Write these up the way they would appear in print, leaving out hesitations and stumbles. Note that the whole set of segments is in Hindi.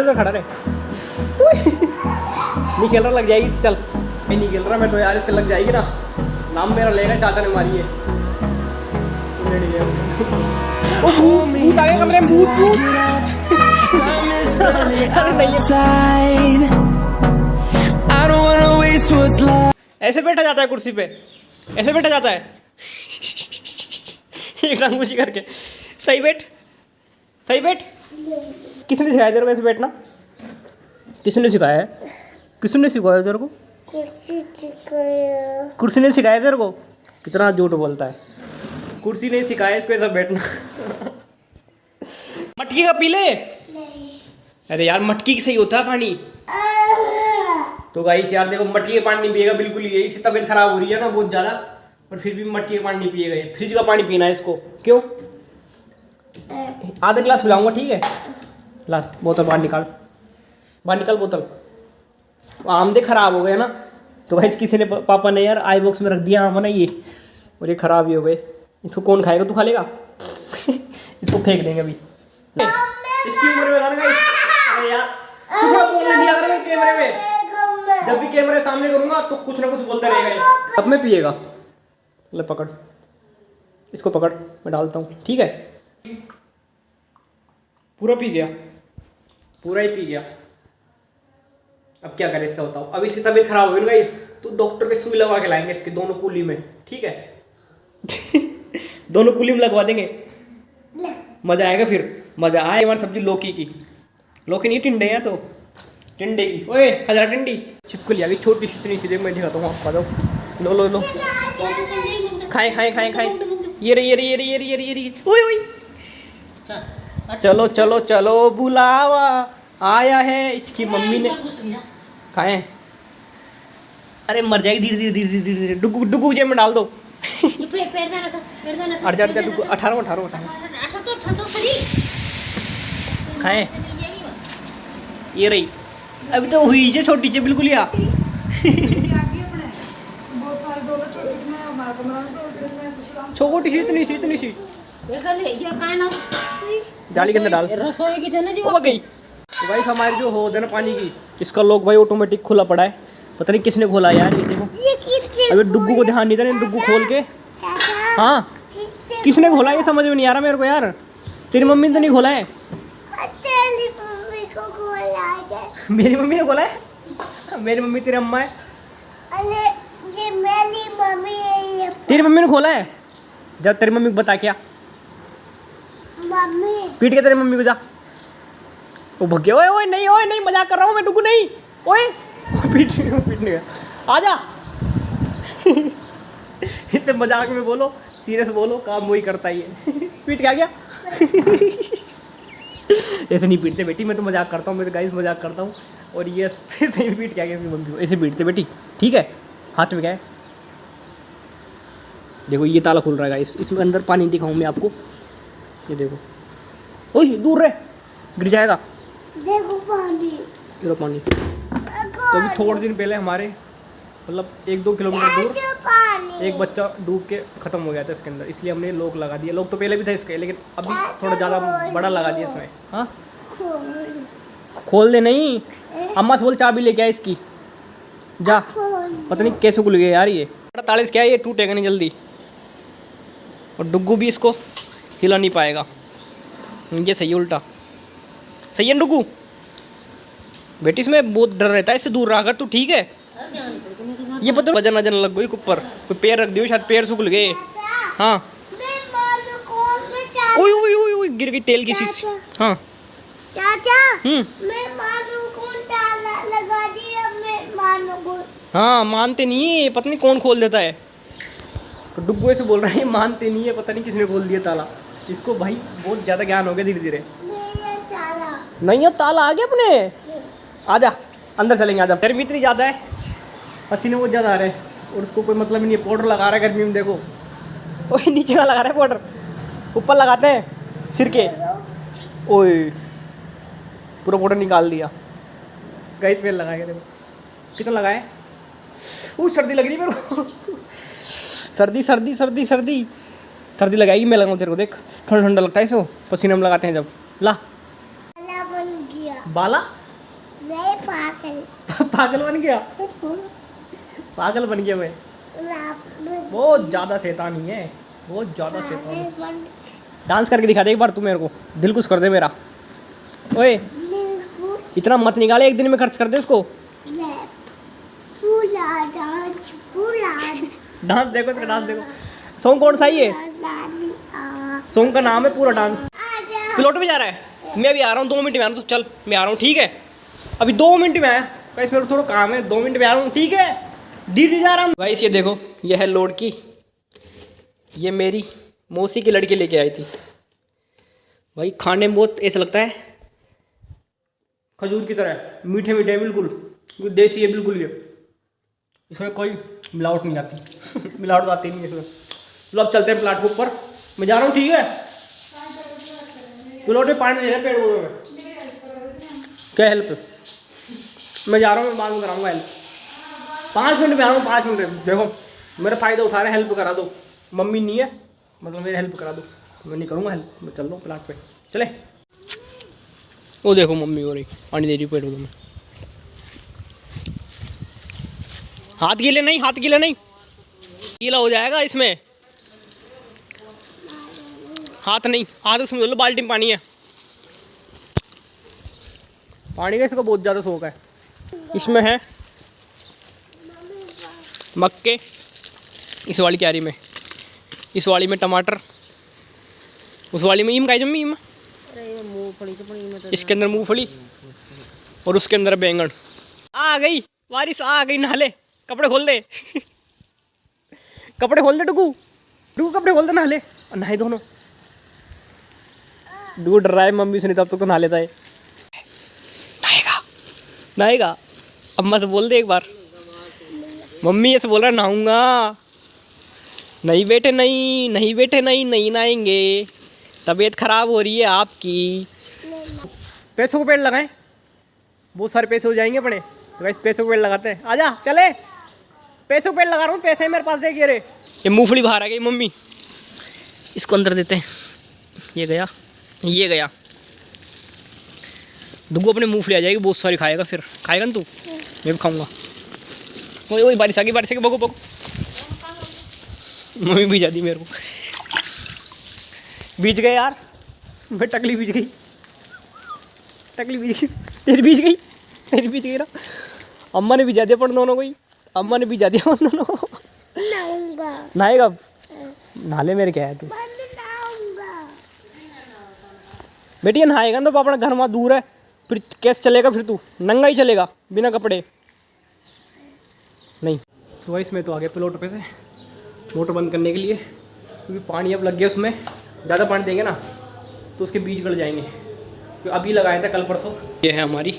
तो खड़ा रहे। नहीं खेल रहा, लग जाएगी इसकी। चल नहीं खेल रहा मैं तो यार, इसके लग जाएगी ना। नाम मेरा लेगा, चाचा ने मारी है। भूत आ गया कमरे में, भूत भूत। ऐसे बैठा जाता है कुर्सी पे, ऐसे बैठा जाता है। एक टांग करके। सही बैठ, सही बैठ। किसने सिखाया तेरे को ऐसे बैठना? किसने सिखाया है? किसने सिखाया तेरे को? कुर्सी ने सिखाया तेरे को? कितना झूठ बोलता है। कुर्सी ने सिखाया इसको ऐसा बैठना। मटकी का पी ले। अरे यार मटकी की सही होता है पानी। तो गाइस यार देखो, मटकी का पानी नहीं पिएगा बिल्कुल ही। इसकी तबीयत खराब हो रही है ना बहुत ज़्यादा, और फिर भी मटकी का पानी नहीं पिएगा। ये फ्रिज का पानी पीना है इसको। क्यों? आधा गिलास पिलाऊंगा, ठीक है? ला बोतल बाहर निकाल, बाहर निकाल बोतल। आमदे खराब हो गए ना, तो भाई किसी ने, पापा ने यार आई बॉक्स में रख दिया आम ना ये, और ये खराब ही हो गए। इसको कौन खाएगा? तू खा लेगा? इसको फेंक देंगे अभी। इसकी उम्र में अरे यार कुछ बोलने दिया करो कैमरे में। जब भी कैमरे सामने करूंगा तो कुछ ना कुछ बोलता रहेगा। अब मैं पिएगा। ले पकड़, इसको पकड़, मैं डालता हूँ, ठीक है? पूरा पी गया, पूरा ही पी गया। अब क्या करें इसका बताओ? अब इसकी तबीयत खराब होगी ना गाइस, तो डॉक्टर पे सुई लगा के लाएंगे इसके दोनों कुली में, ठीक है? दोनों कुली में लगवा देंगे, मजा आएगा। फिर मजा आए। हमारी सब्जी लौकी की, लौकी नहीं टिंडे हैं, तो टिंडे की। ओए खजरा टिंडी छिपकली आ गई, छोटी सी इतनी सी। देख मैं दिखाता हूँ आपको, जाओ लो लो लो, खाए खाए खाए खाए। ये रे ये रे ये रे ये रे ये रे ये रे। ओए ओए चलो चलो चलो, बुलावा आया है। इसकी मम्मी ने खाए। अरे मर जाएगी धीरे धीरे धीरे धीरे धीरे। डुगू डुगू जेब में डाल दो। डुगू 18 खाए। ये रही अभी तो हुई है छोटी सी बिल्कुल। या छोटी सी इतनी सी इतनी सी। जाली के अंदर डाल, रसोई की जने जी हो गई। तो भाई हमारी जो हो ना पानी की, इसका लॉक भाई ऑटोमेटिक खुला पड़ा है। पता नहीं किसने खोला यार, ये देखो। अबे डुग्गू को ध्यान नहीं था, डुग्गू खोल के। हाँ किसने खोला ये समझ में नहीं आ रहा मेरे को यार। तेरी मम्मी ने तो नहीं खोला है? मेरी मम्मी ने खोला है? मेरी मम्मी तेरी अम्मा है? तेरी मम्मी ने खोला है? जब तेरी मम्मी को बता, क्या पीट के तेरी मम्मी को जा। वो भग गया। ओए ओए नहीं, ओए नहीं, मजाक कर रहा हूँ मैं डुगू, नहीं। ओए पीटने गया, आजा। इससे मजाक में बोलो, सीरियस बोलो, काम वही करता ही है। पीट के आ गया। ऐसे नहीं पीटते बेटी, मैं तो मजाक करता हूँ, मैं तो गाइस मजाक करता हूँ। और ये सही पीट के आ गया इसकी मम्मी को। ऐसे पीटते बेटी, ठीक है? हाथ में क्या है देखो, ये ताला खुल रहा है गाइस। इसमें अंदर पानी दिखाऊँ मैं आपको, ये देखो। ओए दूर रहे, गिर जाएगा। देखो पानी, गिरो पानी। तो अभी थोड़े दिन पहले हमारे मतलब 1-2 किलोमीटर दूर एक बच्चा डूब के ख़त्म हो गया था इसके अंदर, इसलिए हमने लॉक लगा दिया। लॉक तो पहले भी था इसके, लेकिन अभी थोड़ा ज़्यादा बड़ा लगा दिया इसमें। हाँ खोल दे। नहीं, अम्मा से बोल चाबी लेके आ इसकी, जा। पता नहीं कैसे खुल गया यार ये। 48 क्या है, ये टूटेगा नहीं जल्दी। और डुग्गू भी इसको हिला नहीं पाएगा। ये सही है, उल्टा सही है डुग्गू। बेटी इसमें बहुत डर रहता है, इससे दूर रहा कर तू, ठीक है? ये पता वजन वजन लग गई ऊपर, कोई पैर रख दियो, शायद पैर सुखल गए। हाँ ओए ओए ओए ओए, गिर गई तेल की शीशी। हाँ चाचा, मैं मानू कौन ताला लगा दिया, मैं मानू। हाँ मानते नहीं है, पता नहीं कौन खोल देता है। तो डुग्गू ऐसे बोल रहा है मानते नहीं है, पता नहीं किसने खोल दिया ताला। इसको भाई बहुत ज़्यादा ज्ञान हो गया धीरे धीरे। नहीं है ताला आ गया अपने। आजा अंदर चलेंगे, आजा। गर्मी इतनी ज़्यादा है, पसीने बहुत ज़्यादा आ रहे हैं, और उसको कोई मतलब नहीं है। पाउडर लगा रहा है गर्मी में, देखो। ओए नीचे का लगा रहा है पाउडर, ऊपर लगाते हैं सिर के। ओए पूरा पाउडर निकाल दिया गाइस। फिर लगाएगा, देखो कितना लगाए। सर्दी लग रही मेरे को। सर्दी सर्दी सर्दी सर्दी सर्दी लगाएगी। मैं लगाऊँ तेरे को, देख ठंडा ठंडा लगता है इसको, पसीने में लगाते हैं जब। ला बाला मैं पागल पागल बन गया, पागल बन गया मैं। बहुत ज़्यादा शैतानी है, बहुत ज़्यादा शैतानी। डांस करके दिखा दे एक बार तू मेरे को, दिल खुश कर दे मेरा। ओए इतना मत निकाले, एक दिन में खर्च कर दे इसको। डांस देखो इसका, डांस देखो। सॉन्ग कौन सा है ये? सॉन्ग का नाम है पूरा डांस। पिलोट में जा रहा है, मैं भी आ रहा हूँ 2 मिनट में आ रहा हूँ। तो चल मैं आ रहा हूँ, ठीक है? अभी 2 मिनट में आया भाई, मेरे को थोड़ा काम है, 2 मिनट में आ रहा हूँ, ठीक है? दीदी जा रहा हूँ भाई। ये देखो, ये है लोड की, ये मेरी मौसी की लड़की लेके आई थी भाई। खाने में बहुत ऐसा लगता है खजूर की तरह, मीठे मीठे बिल्कुल, देसी है बिल्कुल। ये इसमें कोई मिलावट नहीं आती मिलावट आती नहीं इसमें। चलो अब चलते हैं प्लेटफॉर्म पर, मैं जा रहा हूँ, ठीक है? प्लॉट में पानी दे रहे पेड़ पौधों में। क्या हेल्प? मैं जा रहा हूँ, मैं बाद में कराऊंगा हेल्प। 5 मिनट में आ रहा हूँ, 5 मिनट। देखो मेरा फ़ायदा उठा रहे हैं, हेल्प करा दो। मम्मी नहीं है, मतलब मेरी हेल्प करा दो। मैं नहीं करूँगा हेल्प, मैं चल रहा हूँ प्लाट पे, चले। वो देखो मम्मी हो रही, पानी दे रही पेड़ पौधों में। हाथ गीले नहीं, हाथ गीले नहीं, गीला हो जाएगा इसमें। हाथ नहीं, हाथ उसमें लो, बाल्टी में पानी है। पानी का इसको बहुत ज़्यादा शौक है। इसमें है मक्के, इस वाली क्यारी में, इस वाली में टमाटर, उस वाली में ईम का जम्मी ईम, इसके अंदर मूंगफली और उसके अंदर बैंगन। आ गई बारिश, आ गई, नहाले, कपड़े खोल दे कपड़े खोल दे डुगू, डुगू कपड़े खोल दे, नहाले। नहाए दोनों। डुगू डर रहा है मम्मी से, नहीं तब तक तो नहा लेता है। नहाएगा, नहाएगा। अम्मा से बोल दे एक बार, मम्मी ऐसे बोल रहा है नहाऊंगा। नहीं बेटे नहीं, नहीं बेटे नहीं, नहीं नहाएंगे, तबीयत खराब हो रही है आपकी। पैसों को पेड़ लगाएं, बहुत सारे पैसे हो जाएंगे अपने। तो वैसे पैसों को पेड़ लगाते हैं, आजा चले। पैसों को पेड़ लगा रहा हूँ, पैसे मेरे पास, देखिए रे। ये मूंगफली बाहर आ गई मम्मी, इसको अंदर देते हैं। ये गया, ये गया। डुगू अपने मूंगफली आ जाएगी, बहुत सारी खाएगा। फिर खाएगा ना तू? मैं भी खाऊंगा। वही वही बारिश आ गई, बारिश आ गई, बगो बगो। मम्मी भिजा दी मेरे को, बीच गए यार। मैं टकली बीच गई, टकली बीच गई, तेरी बीच गई, तेरी बीच गई ना। अम्मा ने भिजा दिया पर दोनों को ही, अम्मा ने भिजा दिया दोनों को। नहाएगा? नहाले मेरे, क्या है तू? बेटी ये नहाएगा ना तो अपना घर वहाँ दूर है, फिर कैसे चलेगा? फिर तू नंगा ही चलेगा बिना कपड़े? नहीं। तो वही इसमें तो आ गया प्लॉट पे से मोटर बंद करने के लिए, क्योंकि पानी अब लग गया उसमें। ज़्यादा पानी देंगे ना तो उसके बीज गल जाएंगे। तो अभी लगाया था कल परसों। ये है हमारी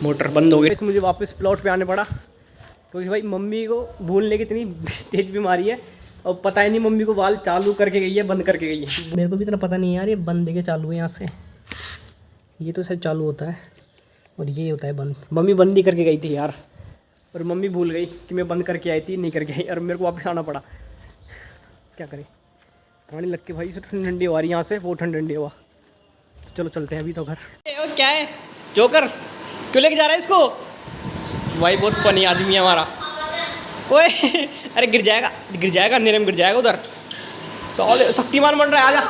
मोटर, बंद हो गई। मुझे वापस प्लॉट पे आने पड़ा, क्योंकि भाई मम्मी को भूलने की इतनी तेज बीमारी है, और पता ही नहीं मम्मी को बाल चालू करके गई है बंद करके गई है। मेरे को भी इतना पता नहीं है यार, ये बंद देके चालू है यहाँ से। ये तो शायद चालू होता है और ये होता है बंद। मम्मी बंद ही करके गई थी यार, और मम्मी भूल गई कि मैं बंद करके आई थी, नहीं करके आई, और मेरे को वापस आना पड़ा। क्या करें, पानी लग के भाई से ठंडी ठंडी हवा रही यहाँ से, बहुत ठंडी ठंडी हवा। तो चलो चलते हैं अभी तो घर। क्या है जोकर, क्यों लेके जा रहा है इसको? भाई बहुत फनी आदमी है हमारा। ओए अरे गिर जाएगा, गिर जाएगा, अंधेरे में गिर जाएगा उधर। सॉल शक्तिमान बन रहा है, आजा।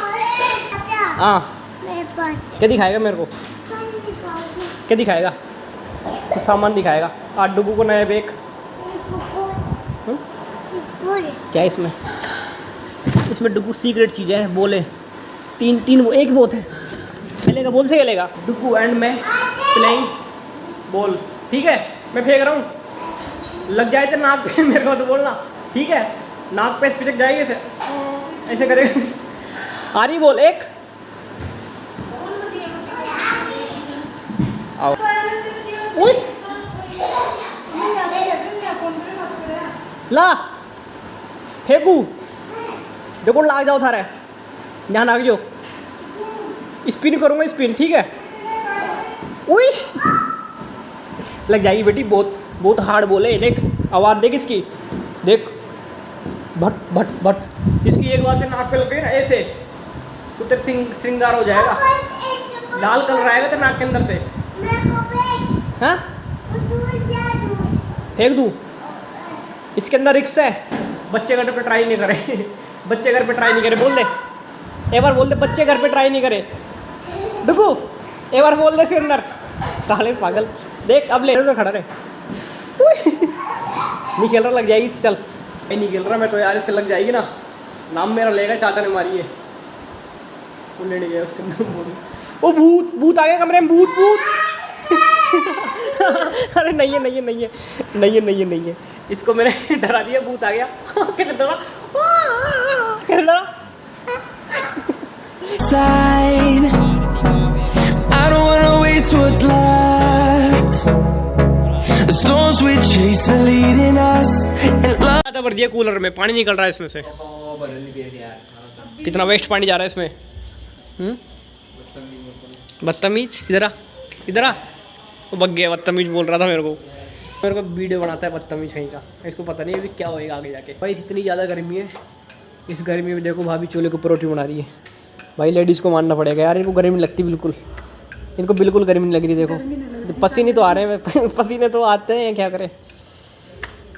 हाँ क्या दिखाएगा मेरे को? क्या दिखाएगा? कुछ सामान दिखाएगा। आज डुगू को नया बैग। क्या है इसमें? इसमें डुगू सीक्रेट चीज़ें हैं, बोले तीन एक बहुत है। खेलेगा, बोल से खेलेगा डुगू एंड मैं प्लेइंग बॉल, ठीक है? मैं फेंक रहा हूँ, लग जाए तो नाक पे मेरे को तो बोलना, ठीक है? नाक पे पिचक जाएगी, ऐसे ऐसे करेगा। आ रही बोल, एक आओ। ला फेंकू, देखो लाग जाओ थारा, ध्यान आ गयो। स्पिन करूँगा, स्पिन, ठीक है? उई लग जाएगी बेटी, बहुत बहुत हार्ड बोले। देख आवाज़ देख इसकी, देख भट भट भट। इसकी एक बार नाक पे लग गई ना ऐसे, तो तेरे श्रृंगार हो जाएगा, लाल कलर आएगा तेरे नाक के अंदर से। हाँ फेंक दूँ? इसके अंदर रिक्स है, बच्चे घर पे ट्राई नहीं करे। बच्चे घर पे ट्राई नहीं करे, बोल दे एक बार, बोल दे बच्चे घर पे ट्राई नहीं करे। डुगू एक बार बोल दे इसके अंदर। साले पागल, देख अब ले तो खड़ा रहे। नहीं खेल रहा, लग जाएगी इसकी। चल नहीं खेल रहा मैं तो यार, इसके लग जाएगी ना, नाम मेरा लेगा, चाचा ने मारी है। वो लेने गया उसके अंदर। ओ भूत, भूत आ गया कमरे में, भूत भूत। अरे नहीं है नहीं है नहीं है नहीं है नहीं है नहीं है, इसको मैंने डरा दिया, भूत आ गया। कैसे डरा, कैसे डरा। I don't wanna waste what's left. The storms we chase are leading us. ज़्यादा भर दिया कूलर में, पानी निकल रहा है इसमें से। कितना वेस्ट पानी जा रहा है इसमें। बदतमीज, इधर आ, इधर आ। वो बग गया, बदतमीज बोल रहा था मेरे को वीडियो बनाता है बदतमीज कहीं का। इसको पता नहीं अभी क्या होएगा आगे जाके। भाई इतनी ज़्यादा गर्मी है, इस गर्मी में देखो भाभी चूल्हे के ऊपर रोटी बना रही है। भाई लेडीज़ को मानना पड़ेगा यार, इनको गर्मी लगती बिल्कुल, इनको बिल्कुल गर्मी नहीं लग रही। देखो पसीने तो आ रहे हैं, पसीने तो आते हैं, क्या करें,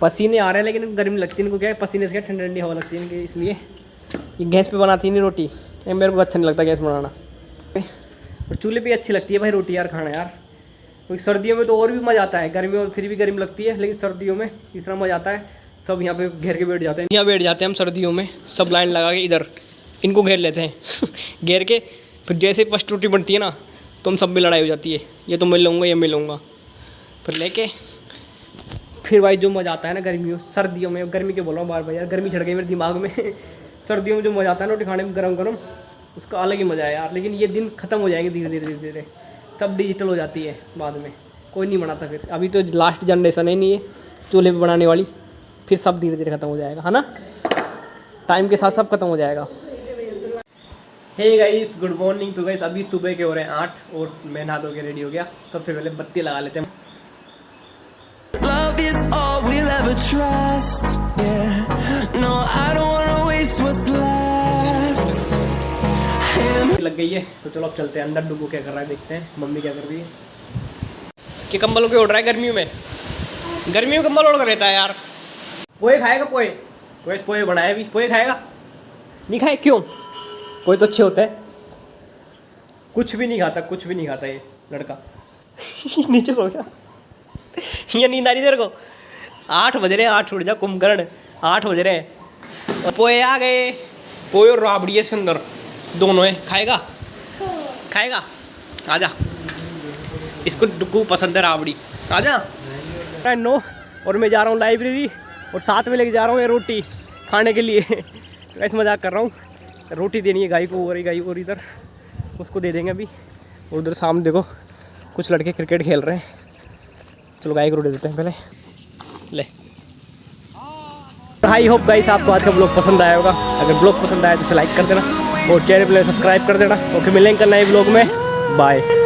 पसीने आ रहे हैं, लेकिन इनको गर्मी लगती है। इनको क्या है, पसीने से क्या ठंडी ठंडी हवा लगती है इनकी, इसलिए ये गैस पे बनाती नहीं रोटी। ये मेरे को अच्छा नहीं लगता गैस बनाना, और चूल्हे पे अच्छी लगती है भाई रोटी यार खाना यार। क्योंकि सर्दियों में तो और भी मज़ा आता है, गर्मियों में फिर भी गर्मी लगती है, लेकिन सर्दियों में इतना मज़ा आता है। सब यहाँ पे घेर के बैठ जाते हैं, यहाँ बैठ जाते हैं हम सर्दियों में, सब लाइन लगा के इधर इनको घेर लेते हैं। घेर के फिर जैसे फर्स्ट रोटी बनती है ना, तो हम सब में लड़ाई हो जाती है, ये तो मैं लूँगा, ये मैं लूँगा। फिर लेके फिर भाई जो मज़ा आता है ना गर्मियों, सर्दियों में, गर्मी के बोल रहा हूँ बार बार यार, गर्मी चढ़ गई मेरे दिमाग में। सर्दियों में जो मज़ा आता है ना रोटी खाने में गरम गरम, उसका अलग ही मज़ा है यार। लेकिन ये दिन ख़त्म हो जाएंगे धीरे धीरे धीरे धीरे, सब डिजिटल हो जाती है बाद में, कोई नहीं बनाता फिर। अभी तो लास्ट जनरेशन है नहीं है चूल्हे पे बनाने वाली, फिर सब धीरे धीरे ख़त्म हो जाएगा, है ना, टाइम के साथ सब खत्म हो जाएगा। Hey guys, good morning. तो गाइस अभी सुबह के हो रहे हैं 8 और मैं नहा धो के रेडी हो गया। सबसे पहले बत्ती लगा लेते हैं। Love is all we'll ever trust. Yeah. No, I don't wanna waste what's left. लग गई है तो चलो अब चलते हैं अंदर। डुगू क्या कर रहा है देखते हैं, मम्मी क्या कर रही है। कि कंबल के ओढ़ रहा है गर्मियों में, गर्मियों में कंबल ओढ़ कर रहता है यार। पोहे खाएगा, पोहे पोहे पोहे बनाए अभी, पोहे खाएगा नहीं खाए क्यों? पोहे तो अच्छे होते हैं। कुछ भी नहीं खाता, कुछ भी नहीं खाता ये लड़का। नीचे सो गया। ये नींद आ रही तेरे को? 8 बज रहे हैं, 8 उठ जा कुंभकर्ण, 8 बज रहे हैं और पोहे आ गए। पोहे और राबड़ी है इसके अंदर, दोनों है। खाएगा खाएगा, आजा, इसको डुगू पसंद है राबड़ी, आजा। नो, और मैं जा रहा हूँ लाइब्रेरी और साथ में लेके जा रहा हूँ ये रोटी खाने के लिए। ऐसे मजाक कर रहा हूँ, रोटी देनी है गाय को, और गाय और इधर उसको दे देंगे अभी। उधर सामने देखो कुछ लड़के क्रिकेट खेल रहे हैं, चलो गाय को रोटी देते हैं पहले। ले, आई होप गाइस आपको आज का ब्लॉग पसंद आया होगा। अगर ब्लॉग पसंद आया तो इसे लाइक कर देना और चैनल पे सब्सक्राइब कर देना। ओके, मिलेंगे कल नए ब्लॉग में, बाय।